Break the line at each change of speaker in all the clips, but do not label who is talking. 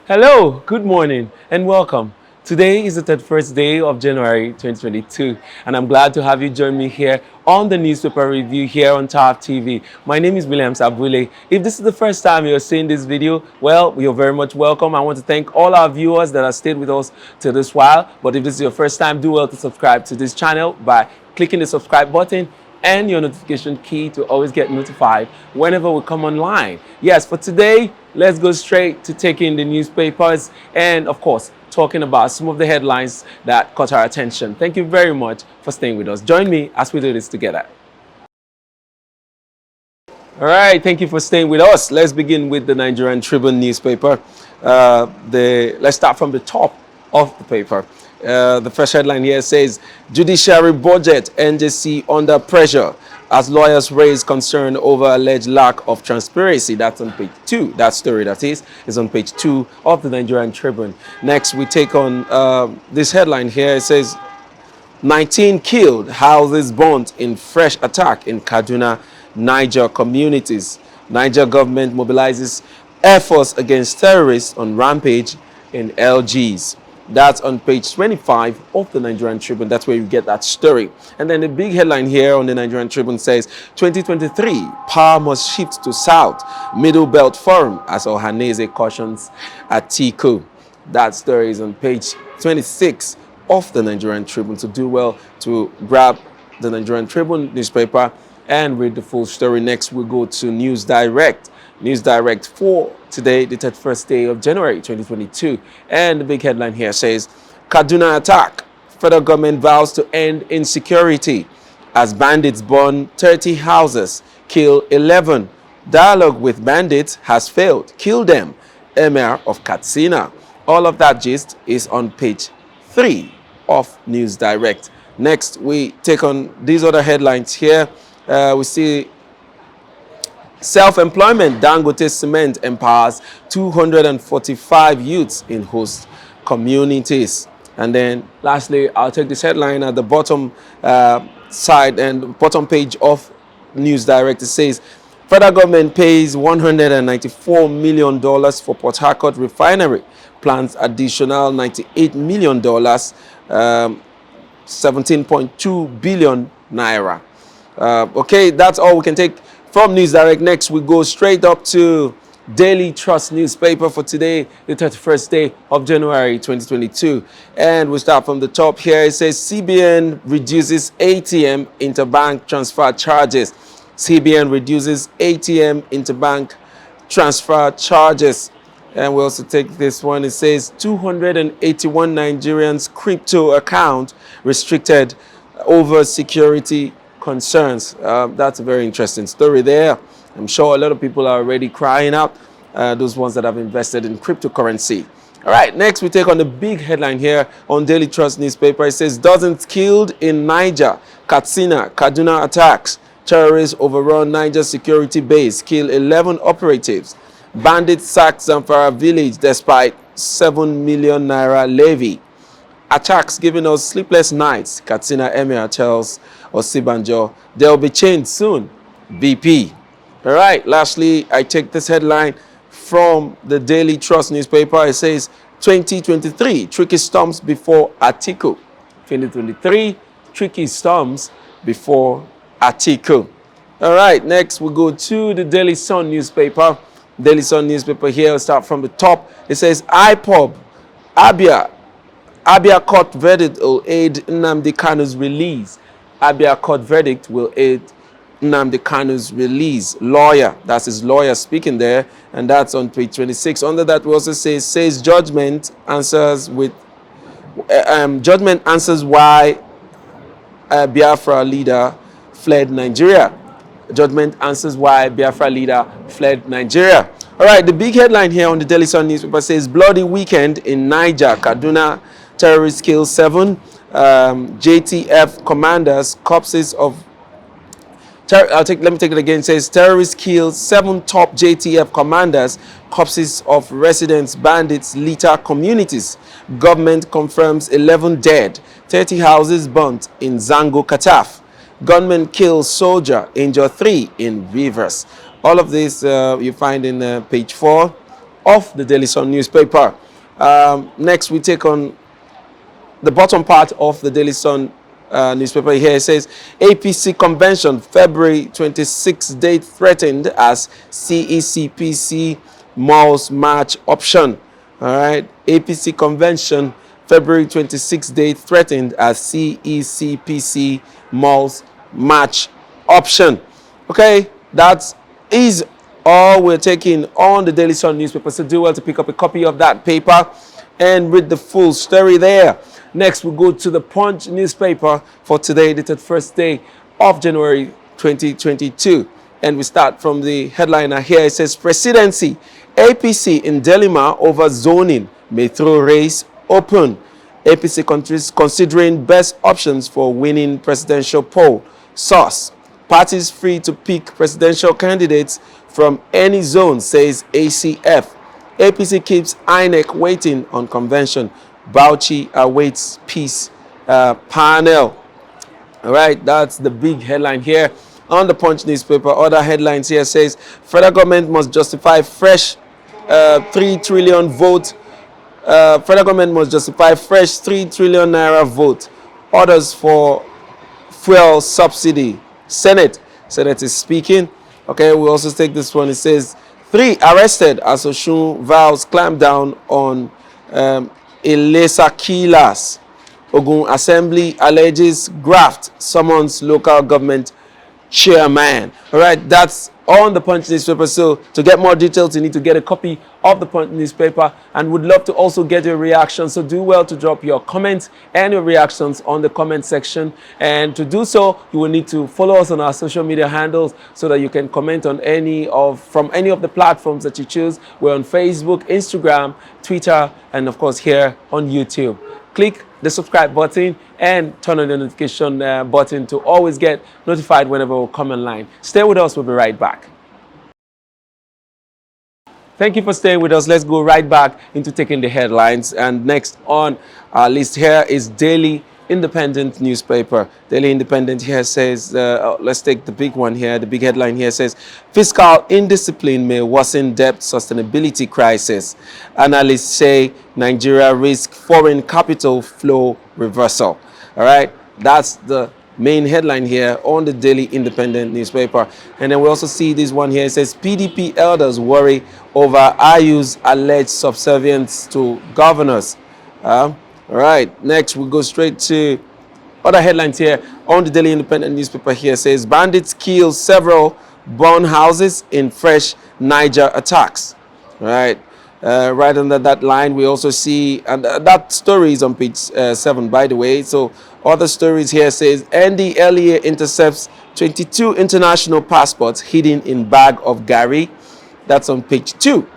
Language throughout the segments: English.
Hello, good morning, and welcome. Today is the 31st day of January 2022, and I'm glad to have you join me here on the newspaper review here on Thav TV. My name is William Sabule. If this is the first time you're seeing this video, well, you're very much welcome. I want to thank all our viewers that have stayed with us till this while. But if this is your first time, do well to subscribe to this channel by clicking the subscribe button and your notification key to always get notified whenever we come online. Yes, for today, let's go straight to taking the newspapers and, of course, talking about some of the headlines that caught our attention. Thank you very much for staying with us. Join me as we do this together. All right, thank you for staying with us. Let's begin with the Nigerian Tribune newspaper. Let's start from the top of the paper. The first headline here says, Judiciary Budget, NJC under pressure as lawyers raise concern over alleged lack of transparency. That's on page 2. That story, that is on page 2 of the Nigerian Tribune. Next, we take on this headline here. It says, 19 killed, houses burnt in fresh attack in Kaduna, Niger communities. Niger government mobilizes efforts against terrorists on rampage in LGs. That's on page 25 of the Nigerian Tribune. That's where you get that story. And then the big headline here on the Nigerian Tribune says, 2023, power must shift to South. Middle Belt Forum as Ohaneze cautions Atiku. That story is on page 26 of the Nigerian Tribune. So do well to grab the Nigerian Tribune newspaper and read the full story. Next, we'll go to News Direct. News Direct for today, the 31st day of January 2022. And the big headline here says, Kaduna attack. Federal government vows to end insecurity as bandits burn 30 houses, kill 11. Dialogue with bandits has failed. Kill them. Emir of Katsina. All of that gist is on page 3 of News Direct. Next, we take on these other headlines here. We see self-employment. Dangote Cement empowers 245 youths in host communities. And then lastly, I'll take this headline at the bottom side and bottom page of News Direct. It says, federal government pays $194 million for Port Harcourt refinery. Plans additional $98 million, 17.2 billion naira. Okay, that's all we can take from News Direct. Next, we go straight up to Daily Trust newspaper for today, the 31st day of January 2022. And we start from the top here. It says CBN reduces ATM interbank transfer charges. CBN reduces ATM interbank transfer charges. And we also take this one. It says 281 Nigerians' crypto account restricted over security concerns. That's a very interesting story there. I'm sure a lot of people are already crying out, those ones that have invested in cryptocurrency. All right, next we take on the big headline here on Daily Trust newspaper. It says, dozens killed in Niger, Katsina, Kaduna attacks. Terrorists overrun Niger security base, kill 11 operatives. Bandits sacked Zamfara village despite 7 million naira levy. Attacks giving us sleepless nights. Katsina Emir tells Osibanjo they'll be changed soon. BP. All right, lastly, I take this headline from the Daily Trust newspaper. It says 2023 tricky storms before Atiku. 2023 tricky storms before Atiku. All right, next we go to the Daily Sun newspaper. Daily Sun newspaper here, we'll start from the top. It says IPOB, Abia court verdict will aid Nnamdi Kanu's release. Abia court verdict will aid Nnamdi Kanu's release. Lawyer, that's his lawyer speaking there, and that's on page 26. Under that, we also says judgment answers why Biafra leader fled Nigeria. Judgment answers why Biafra leader fled Nigeria. All right, the big headline here on the Daily Sun newspaper says bloody weekend in Niger, Kaduna. Terrorists kill 7 JTF commanders, corpses of... let me take it again. It says terrorists kill 7 top JTF commanders, corpses of residents, bandits litter communities. Government confirms 11 dead, 30 houses burnt in Zango, Kataf. Gunmen kills soldier, injure 3 in Rivers. All of this you find in page 4 of the Daily Sun newspaper. Next, we take on the bottom part of the Daily Sun newspaper here. It says APC convention February 26 date threatened as CECPC malls march option. All right, APC convention February 26 date threatened as CECPC malls march option. Okay, that is all we're taking on the Daily Sun newspaper. So do well to pick up a copy of that paper and read the full story there. Next, we'll go to the Punch newspaper for today, the 31st day of January 2022. And we start from the headliner here. It says, Presidency, APC in dilemma over zoning, may throw race open. APC countries considering best options for winning presidential poll. Source, parties free to pick presidential candidates from any zone, says ACF. APC keeps INEC waiting on convention. Bauchi awaits peace panel. All right, that's the big headline here on the Punch newspaper. Other headlines here says federal government must justify fresh 3 trillion vote. Federal government must justify fresh 3 trillion naira vote. Orders for fuel subsidy. Senate is speaking. Okay, we also take this one. It says 3 arrested as Osun Vows clamp down on Ilesa killers. Ogun Assembly alleges graft, summons local government chairman. All right, that's on the Punch newspaper. So to get more details, you need to get a copy of the Punch newspaper, and would love to also get your reaction. So do well to drop your comments and your reactions on the comment section. And to do so, you will need to follow us on our social media handles so that you can comment on from any of the platforms that you choose. We're on Facebook, Instagram, Twitter, and of course here on YouTube. Click the subscribe button and turn on the notification button to always get notified whenever we come online. Stay with us. We'll be right back. Thank you for staying with us. Let's go right back into taking the headlines. And next on our list here is Daily Independent newspaper. Daily Independent here says, let's take the big one here. The big headline here says, fiscal indiscipline may worsen debt sustainability crisis. Analysts say Nigeria risk foreign capital flow reversal. All right, that's the main headline here on the Daily Independent newspaper. And then we also see this one here. It says PDP elders worry over IU's alleged subservience to governors. All right, next we go straight to other headlines here on the Daily Independent newspaper here. Says bandits kill several, burn houses in fresh Niger attacks. All right, right under that line we also see, and that story is on page 7, by the way. So other stories here says NDLEA intercepts 22 international passports hidden in bag of Gary. That's on page 2.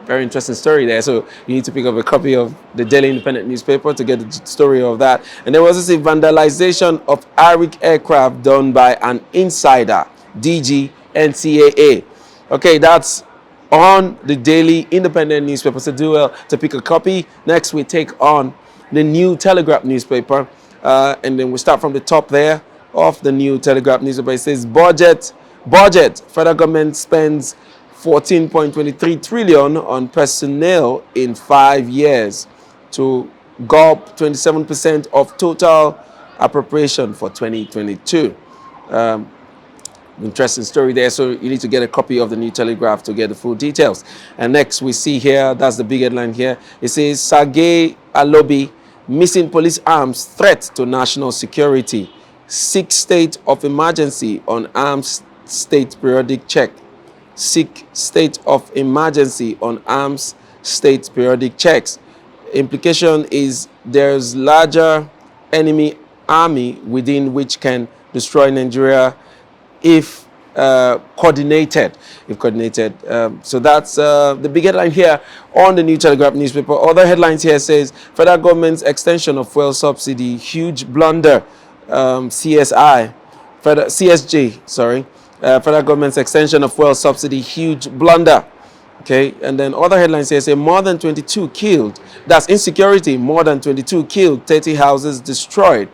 Very interesting story there. So you need to pick up a copy of the Daily Independent newspaper to get the story of that. And there was also vandalization of Arik aircraft done by an insider, DG NCAA. Okay, that's on the Daily Independent newspaper. So do well to pick a copy. Next, we take on the New Telegraph newspaper. And then we start from the top there of the New Telegraph newspaper. It says budget. Federal government spends 14.23 trillion on personnel in 5 years to gulp 27% of total appropriation for 2022. Interesting story there. So you need to get a copy of the New Telegraph to get the full details. And next we see here, that's the big headline here. It says Sergei Alobi, missing police arms threat to national security. 6 state of emergency on arms state periodic check. 6 state of emergency on arms state periodic checks. Implication is there's larger enemy army within which can destroy Nigeria if coordinated. So that's the big headline here on the New Telegraph newspaper. Other headlines here says federal government's extension of fuel subsidy, huge blunder. Federal government's extension of fuel subsidy, huge blunder. Okay, and then other headlines here say more than 22 killed. That's insecurity, more than 22 killed, 30 houses destroyed.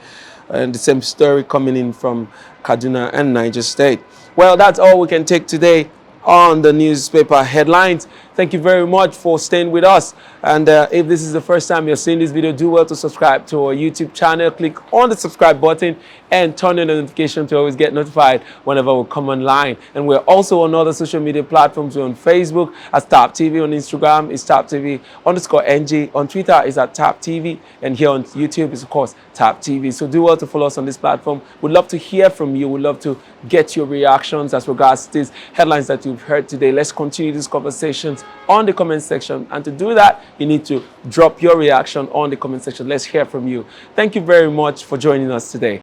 And the same story coming in from Kaduna and Niger State. Well, that's all we can take today on the newspaper headlines. Thank you very much for staying with us. And if this is the first time you're seeing this video, do well to subscribe to our YouTube channel. Click on the subscribe button and turn on the notification to always get notified whenever we come online. And we're also on other social media platforms. We're on Facebook as Thav TV, on Instagram is Thav TV_NG, on Twitter is at Thav TV, and here on YouTube is of course Thav TV. So do well to follow us on this platform. We'd love to hear from you. We'd love to get your reactions as regards to these headlines that you've heard today. Let's continue these conversations on the comment section, and to do that you need to drop your reaction on the comment section. Let's hear from you. Thank you very much for joining us today.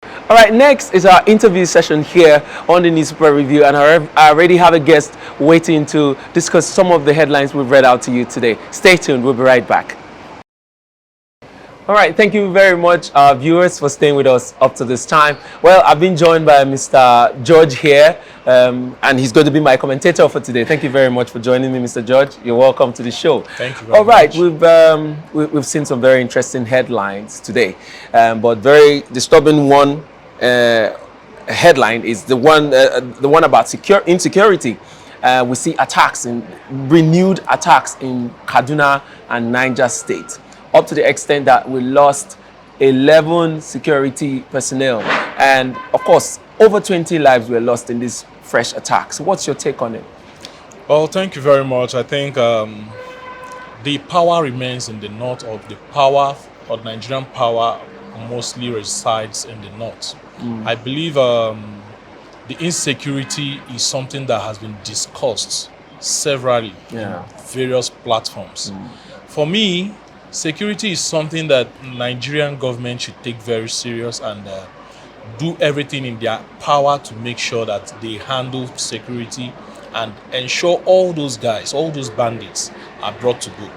All right, next is our interview session here on the Newspaper Review, and I already have a guest waiting to discuss some of the headlines we've read out to you today. Stay tuned, we'll be right back. All right, thank you very much, viewers, for staying with us up to this time. Well, I've been joined by Mr. George here, and he's going to be my commentator for today. Thank you very much for joining me, Mr. George. You're welcome to the show.
Thank you very much.
All right, we've seen some very interesting headlines today, but very disturbing one headline is the one about insecurity. We see renewed attacks in Kaduna and Niger State, up to the extent that we lost 11 security personnel. And of course, over 20 lives were lost in these fresh attacks. What's your take on it?
Well, thank you very much. I think the power remains in the north, or the power or Nigerian power mostly resides in the north. I believe the insecurity is something that has been discussed severally in various platforms. For me, security is something that Nigerian government should take very serious and do everything in their power to make sure that they handle security and ensure all those guys, all those bandits are brought to book.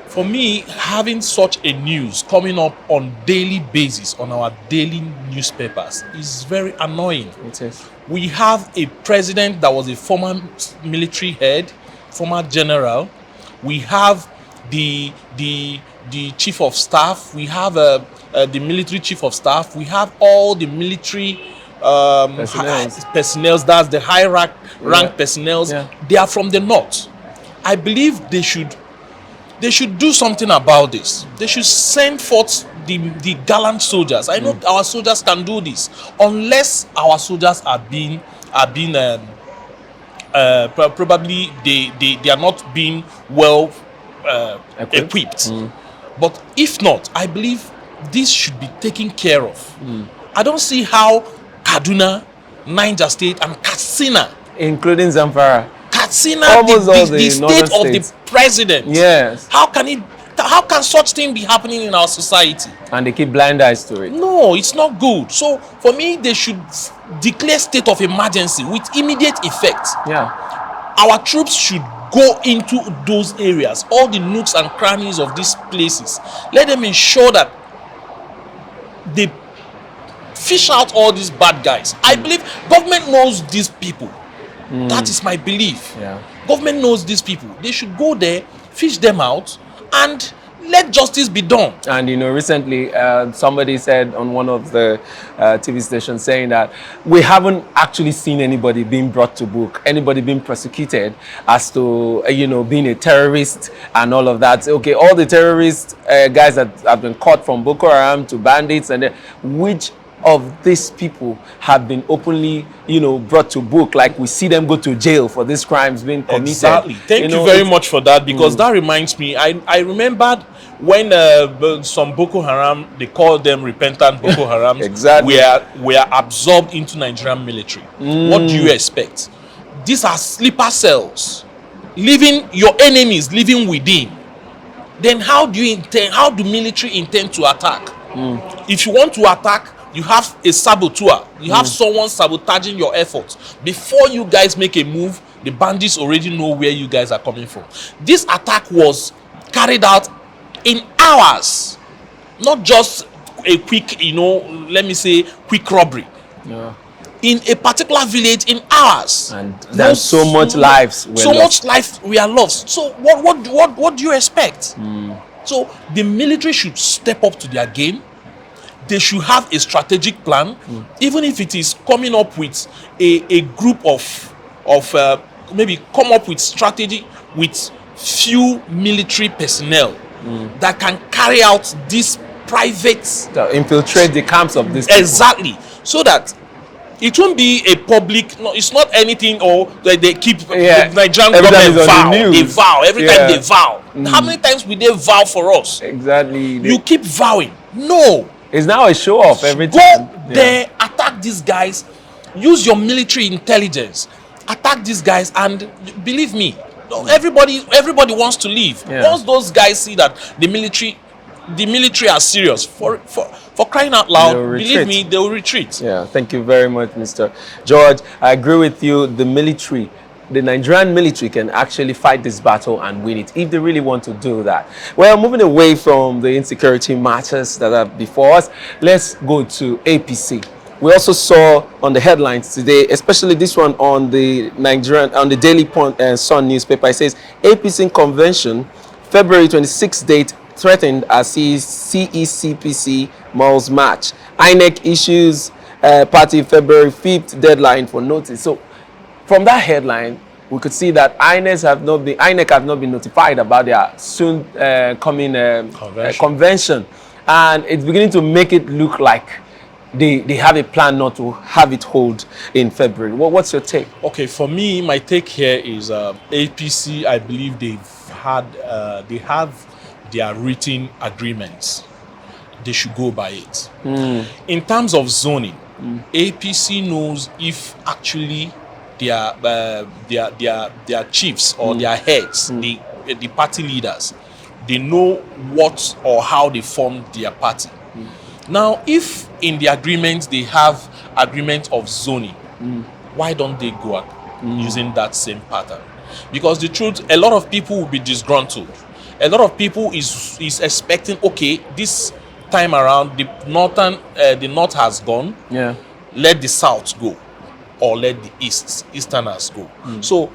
For me, having such a news coming up on daily basis on our daily newspapers is very annoying.
It is.
We have a president that was a former military head, former general. We have the chief of staff. We have the military chief of staff. We have all the military personnel. That's the high rank personnel. Yeah. They are from the north. I believe they should do something about this. They should send forth the gallant soldiers. I know our soldiers can do this, unless our soldiers are being probably they are not being well equipped. But if not, I believe this should be taken care of. I don't see how Kaduna, Niger State, and Katsina,
including Zamfara,
Katsina, the state of the president.
Yes.
How can such thing be happening in our society?
And they keep blind eyes to it.
No, it's not good. So for me, they should declare state of emergency with immediate effect.
Yeah.
Our troops should go into those areas, all the nooks and crannies of these places. Let them ensure that they fish out all these bad guys. I believe government knows these people. That is my belief.
Yeah.
Government knows these people. They should go there, fish them out, and let justice be done.
And recently somebody said on one of the TV stations saying that we haven't actually seen anybody being brought to book, anybody being prosecuted as to being a terrorist and all of that. Okay, all the terrorist guys that have been caught, from Boko Haram to bandits, and which of these people have been openly brought to book? Like, we see them go to jail for these crimes being committed.
Exactly. Thank you very much for that, because that reminds me, I remembered when some Boko Haram, they call them repentant Boko Haram,
exactly,
were absorbed into Nigerian military. What do you expect? These are sleeper cells, your enemies living within. Then how do military intend to attack? If you want to attack, you have a saboteur. You have someone sabotaging your efforts. Before you guys make a move, the bandits already know where you guys are coming from. This attack was carried out in hours, not just a quick, let me say, quick robbery. Yeah. In a particular village, in hours.
And there's so much lives
we are lost. So what do you expect? So the military should step up to their game. They should have a strategic plan, even if it is coming up with a group of maybe come up with strategy with few military personnel that can carry out this private
infiltrate the camps of these people.
exactly, so that it won't be a public. No, it's not anything. Or they keep the Nigerian government vow. They vow every time they vow. How many times will they vow for us?
Exactly.
You keep vowing. No.
It's now a show off every time.
Go there, attack these guys. Use your military intelligence. Attack these guys, and believe me, everybody wants to leave. Once those guys see that the military are serious, for crying out loud, believe me, they will retreat.
Yeah, thank you very much, Mr. George. I agree with you. The Nigerian military can actually fight this battle and win it if they really want to do that. Well, moving away from the insecurity matters that are before us, let's go to APC. We also saw on the headlines today, especially this one on the Daily Sun newspaper. It says APC convention, February 26th date threatened as CECPC malls match. INEC issues party February 5th deadline for notice. So from that headline, we could see that INEC have not been notified about their soon coming convention, and it's beginning to make it look like they have a plan not to have it hold in February. What's your take?
Okay, for me, my take here is APC. I believe they have their written agreements. They should go by it. In terms of zoning, APC knows if actually their chiefs or their heads, the party leaders, they know what or how they formed their party. Now, if in the agreement they have agreement of zoning, why don't they go using that same pattern? Because the truth, a lot of people will be disgruntled. A lot of people is expecting, okay, this time around the north has gone. Yeah. Let the south go, or let the easterners go. So,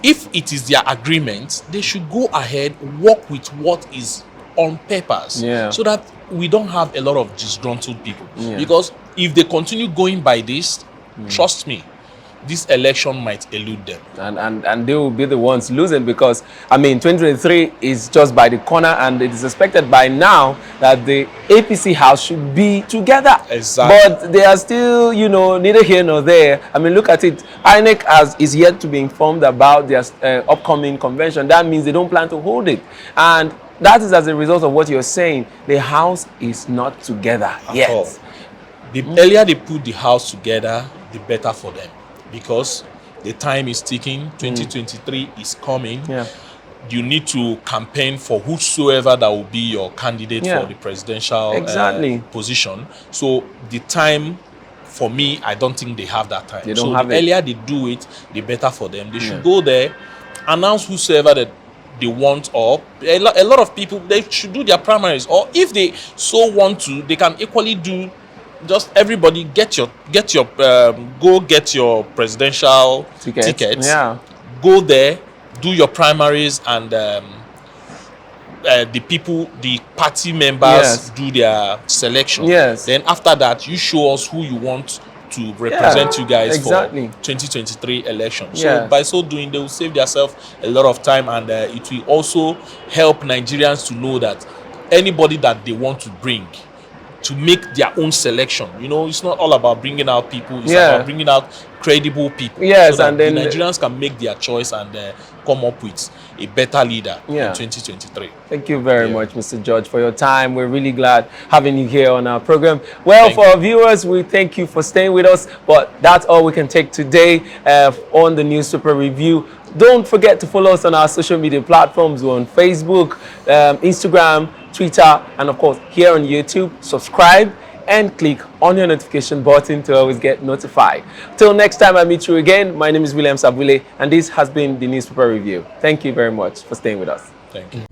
if it is their agreement, they should go ahead, work with what is on papers, so that we don't have a lot of disgruntled people. Because if they continue going by this, trust me, this election might elude them.
And they will be the ones losing, because, I mean, 2023 is just by the corner, and it is expected by now that the APC house should be together.
Exactly.
But they are still, neither here nor there. I mean, look at it. INEC is yet to be informed about their upcoming convention. That means they don't plan to hold it. And that is as a result of what you're saying. The house is not together yet.
All. The earlier they put the house together, the better for them. Because the time is ticking, 2023 is coming. You need to campaign for whosoever that will be your candidate for the presidential position. So the time, for me, I don't think they have that time. The earlier they do it, the better for them. They should go there, announce whosoever that they want, or a lot of people, they should do their primaries. Or if they so want to, they can equally do. Just everybody get your presidential tickets. Go there, do your primaries, and the party members do their selection. Then after that, you show us who you want to represent you guys for 2023 election. So by so doing, they will save themselves a lot of time, and it will also help Nigerians to know that anybody that they want to bring, to make their own selection. It's not all about bringing out people. It's about bringing out credible people. So that and then the Nigerians can make their choice and come up with a better leader in 2023.
Thank you very much, Mr. George, for your time. We're really glad having you here on our program. Well, for our viewers, we thank you for staying with us. But that's all we can take today on the Newspaper Review. Don't forget to follow us on our social media platforms. We're on Facebook, Instagram, Twitter, and of course here on YouTube. Subscribe and click on your notification button to always get notified. Till next time I meet you again, my name is William Sabule, and this has been the Newspaper Review. Thank you very much for staying with us.
Thank you.